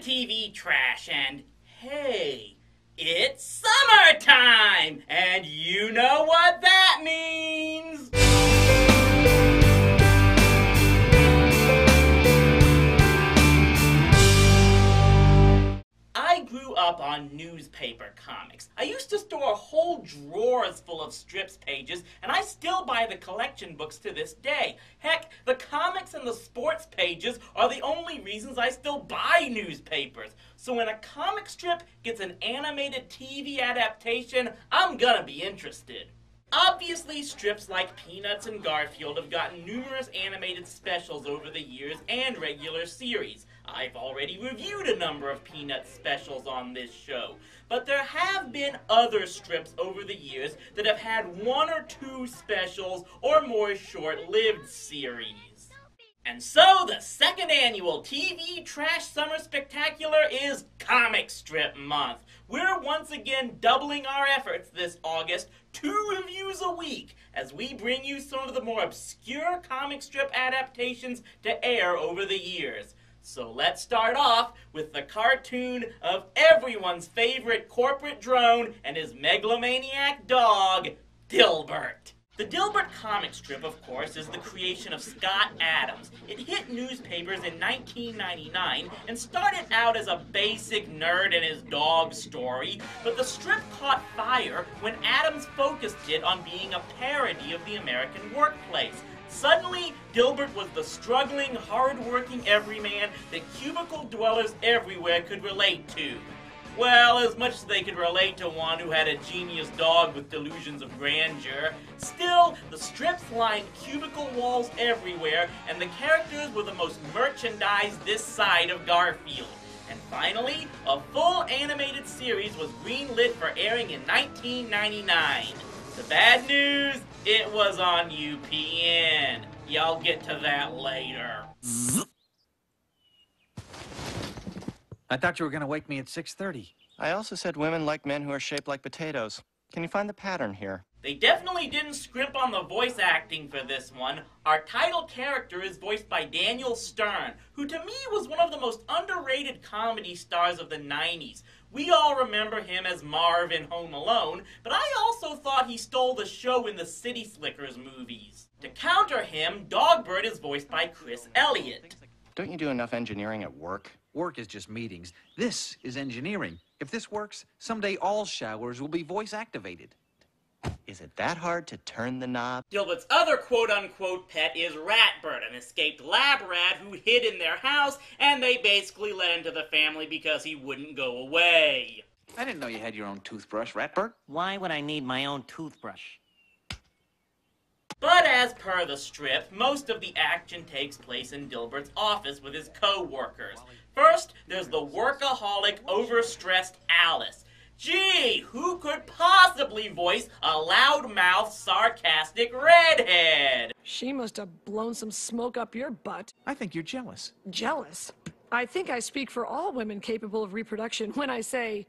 TV Trash, and hey, it's summertime! And you know what that means! I grew up on newspaper comics. I used to store whole drawers full of strips pages, and I still buy the collection books to this day. Heck, the comics and the sports pages are the only reasons I still buy newspapers. So when a comic strip gets an animated TV adaptation, I'm gonna be interested. Obviously, strips like Peanuts and Garfield have gotten numerous animated specials over the years and regular series. I've already reviewed a number of Peanuts specials on this show, but there have been other strips over the years that have had one or two specials or more short-lived series. And so, the second annual TV Trash Summer Spectacular is Comic Strip Month. We're once again doubling our efforts this August, 2 reviews a week, as we bring you some of the more obscure comic strip adaptations to air over the years. So let's start off with the cartoon of everyone's favorite corporate drone and his megalomaniac dog, Dilbert. The Dilbert comic strip, of course, is the creation of Scott Adams. It hit newspapers in 1999 and started out as a basic nerd and his dog story, but the strip caught fire when Adams focused it on being a parody of the American workplace. Suddenly, Dilbert was the struggling, hard-working everyman that cubicle dwellers everywhere could relate to. Well, as much as they could relate to one who had a genius dog with delusions of grandeur. Still, the strips lined cubicle walls everywhere, and the characters were the most merchandised this side of Garfield. And finally, a full animated series was greenlit for airing in 1999. The bad news? It was on UPN. Y'all get to that later. I thought you were going to wake me at 6:30. I also said women like men who are shaped like potatoes. Can you find the pattern here? They definitely didn't scrimp on the voice acting for this one. Our title character is voiced by Daniel Stern, who to me was one of the most underrated comedy stars of the 90s. We all remember him as Marv in Home Alone, but I also thought he stole the show in the City Slickers movies. To counter him, Dogbert is voiced by Chris Elliott. Don't you do enough engineering at work? Work is just meetings. This is engineering. If this works, someday all showers will be voice-activated. Is it that hard to turn the knob? Dilbert's other quote-unquote pet is Ratbert, an escaped lab rat who hid in their house, and they basically let him to the family because he wouldn't go away. I didn't know you had your own toothbrush, Ratbert. Why would I need my own toothbrush? But as per the strip, most of the action takes place in Dilbert's office with his co-workers. First, there's the workaholic, overstressed Alice. Gee, who could possibly voice a loudmouth, sarcastic redhead? She must have blown some smoke up your butt. I think you're jealous. Jealous? I think I speak for all women capable of reproduction when I say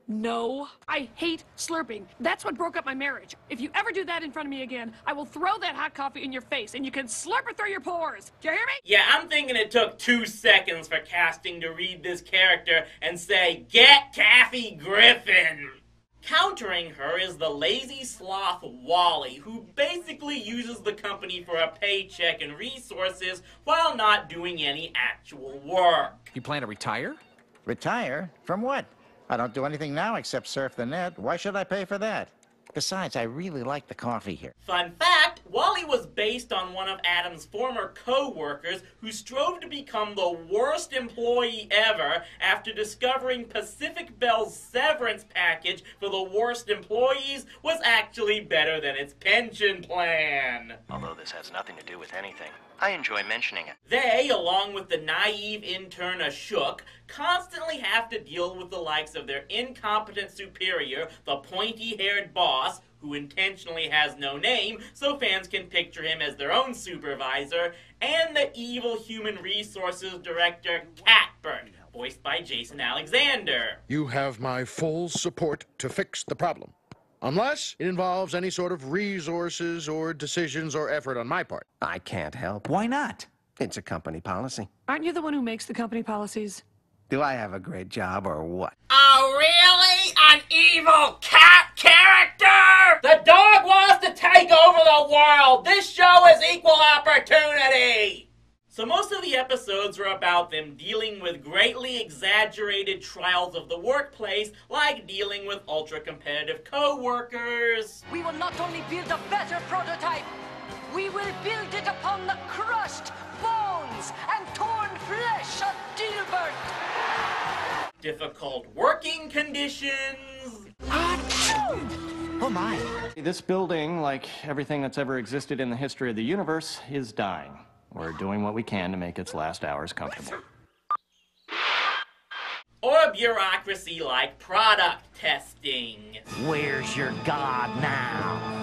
no. I hate slurping. That's what broke up my marriage. If you ever do that in front of me again, I will throw that hot coffee in your face and you can slurp it through your pores. Do you hear me? Yeah, I'm thinking it took 2 seconds for casting to read this character and say, "Get Kathy Griffin!" Countering her is the lazy sloth Wally, who basically uses the company for a paycheck and resources while not doing any actual work. You plan to retire? Retire? From what? I don't do anything now except surf the net. Why should I pay for that? Besides, I really like the coffee here. Fun fact, Wally was based on one of Adam's former co-workers who strove to become the worst employee ever after discovering Pacific Bell's severance package for the worst employees was actually better than its pension plan. Although this has nothing to do with anything, I enjoy mentioning it. They, along with the naive intern Ashok, constantly have to deal with the likes of their incompetent superior, the pointy-haired boss, who intentionally has no name so fans can picture him as their own supervisor, and the evil human resources director, Catbert, voiced by Jason Alexander. You have my full support to fix the problem, unless it involves any sort of resources or decisions or effort on my part. I can't help. Why not? It's a company policy. Aren't you the one who makes the company policies? Do I have a great job or what? Oh, really? An evil cat character? The dog wants to take over the world! This show is equal opportunity! So most of the episodes are about them dealing with greatly exaggerated trials of the workplace, like dealing with ultra-competitive co-workers. We will not only build a better prototype, we will build it upon the crushed bones and torn flesh of Dilbert. Difficult working conditions. Oh my. This building, like everything that's ever existed in the history of the universe, is dying. We're doing what we can to make its last hours comfortable. Or bureaucracy like product testing. Where's your god now?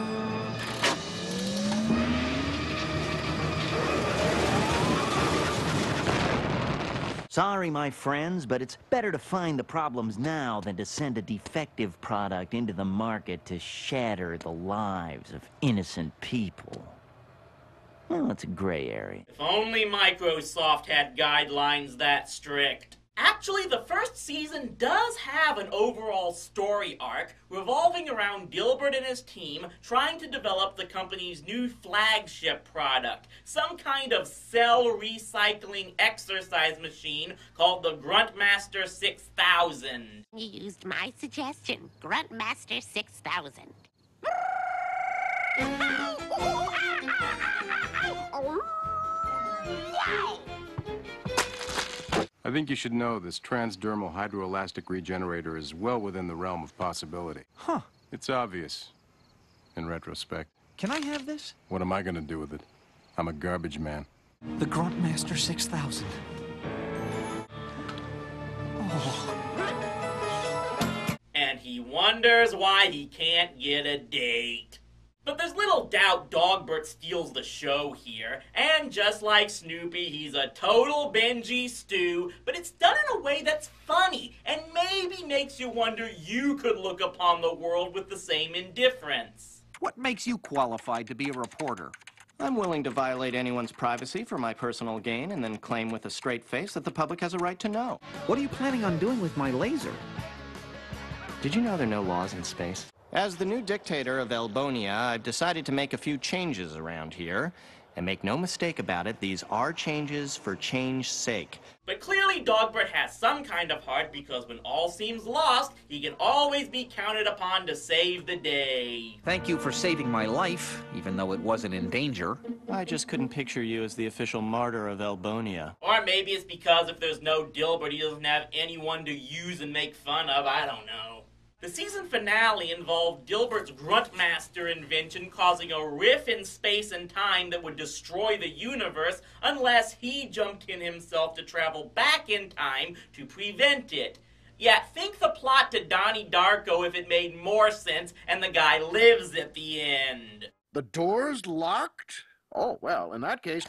Sorry, my friends, but it's better to find the problems now than to send a defective product into the market to shatter the lives of innocent people. Well, it's a gray area. If only Microsoft had guidelines that strict. Actually, the first season does have an overall story arc revolving around Dilbert and his team trying to develop the company's new flagship product, some kind of cell recycling exercise machine called the Gruntmaster 6000. You used my suggestion, Gruntmaster 6000. I think you should know this transdermal hydroelastic regenerator is well within the realm of possibility. Huh. It's obvious, in retrospect. Can I have this? What am I gonna do with it? I'm a garbage man. The Gruntmaster 6000. And he wonders why he can't get a date. But there's little doubt Dogbert steals the show here, and just like Snoopy, he's a total Benji stew, but it's done in a way that's funny, and maybe makes you wonder you could look upon the world with the same indifference. What makes you qualified to be a reporter? I'm willing to violate anyone's privacy for my personal gain and then claim with a straight face that the public has a right to know. What are you planning on doing with my laser? Did you know there are no laws in space? As the new dictator of Elbonia, I've decided to make a few changes around here. And make no mistake about it, these are changes for change's sake. But clearly Dogbert has some kind of heart because when all seems lost, he can always be counted upon to save the day. Thank you for saving my life, even though it wasn't in danger. I just couldn't picture you as the official martyr of Elbonia. Or maybe it's because if there's no Dilbert, he doesn't have anyone to use and make fun of, I don't know. The season finale involved Dilbert's Gruntmaster invention causing a rift in space and time that would destroy the universe unless he jumped in himself to travel back in time to prevent it. Yeah, think the plot to Donnie Darko if it made more sense and the guy lives at the end. The door's locked? Oh, well, in that case...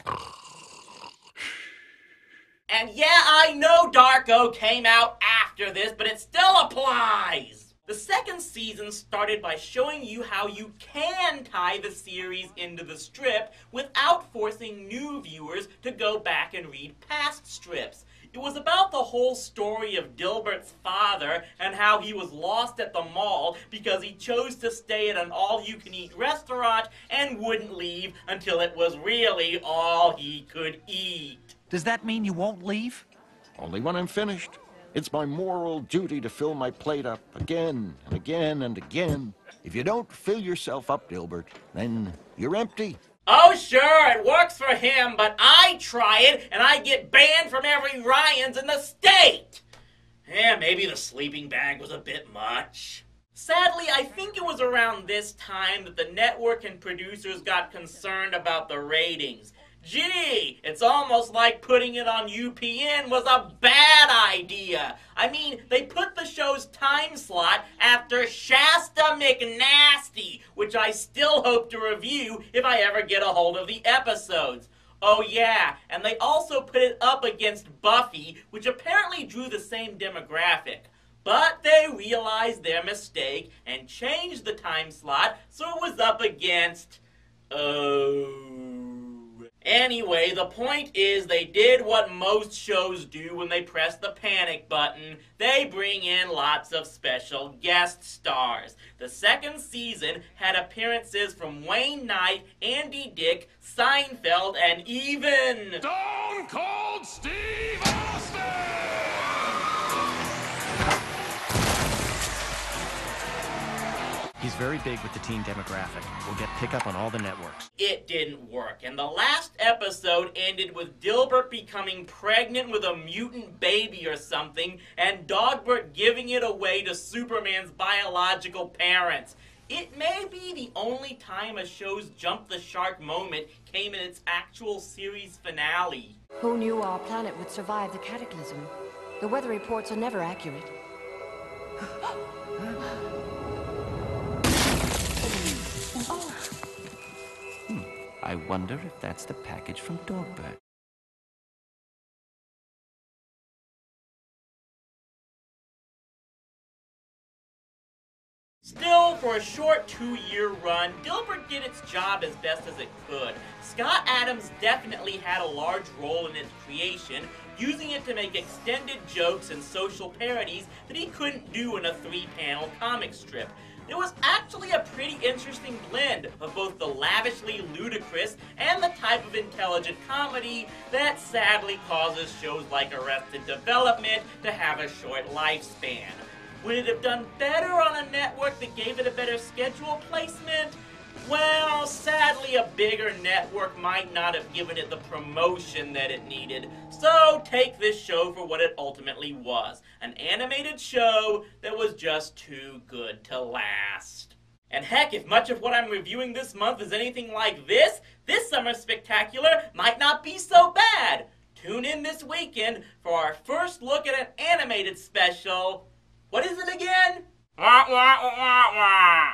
And yeah, I know Darko came out after this, but it still applies! The second season started by showing you how you can tie the series into the strip without forcing new viewers to go back and read past strips. It was about the whole story of Dilbert's father and how he was lost at the mall because he chose to stay at an all-you-can-eat restaurant and wouldn't leave until it was really all he could eat. Does that mean you won't leave? Only when I'm finished. It's my moral duty to fill my plate up again and again and again. If you don't fill yourself up, Dilbert, then you're empty. Oh, sure, it works for him, but I try it, and I get banned from every Ryans in the state! Yeah, maybe the sleeping bag was a bit much. Sadly, I think it was around this time that the network and producers got concerned about the ratings. Gee, it's almost like putting it on UPN was a bad idea. I mean, they put the show's time slot after Shasta McNasty, which I still hope to review if I ever get a hold of the episodes. Oh yeah, and they also put it up against Buffy, which apparently drew the same demographic. But they realized their mistake and changed the time slot so it was up against... Anyway, the point is they did what most shows do when they press the panic button. They bring in lots of special guest stars. The second season had appearances from Wayne Knight, Andy Dick, Seinfeld, and even Stone Cold Steve Austin! He's very big with the teen demographic. We'll get pickup on all the networks. It didn't work, and the last episode ended with Dilbert becoming pregnant with a mutant baby or something, and Dogbert giving it away to Superman's biological parents. It may be the only time a show's jump the shark moment came in its actual series finale. Who knew our planet would survive the cataclysm? The weather reports are never accurate. I wonder if that's the package from Dilbert. Still, for a short 2-year run, Dilbert did its job as best as it could. Scott Adams definitely had a large role in its creation, using it to make extended jokes and social parodies that he couldn't do in a 3-panel comic strip. There was actually a pretty interesting blend of both the lavishly ludicrous and the type of intelligent comedy that sadly causes shows like Arrested Development to have a short lifespan. Would it have done better on a network that gave it a better schedule placement? Well, sadly, a bigger network might not have given it the promotion that it needed. So take this show for what it ultimately was, an animated show that was just too good to last. And heck, if much of what I'm reviewing this month is anything like this summer's spectacular might not be so bad. Tune in this weekend for our first look at an animated special. What is it again? Wah, wah, wah, wah.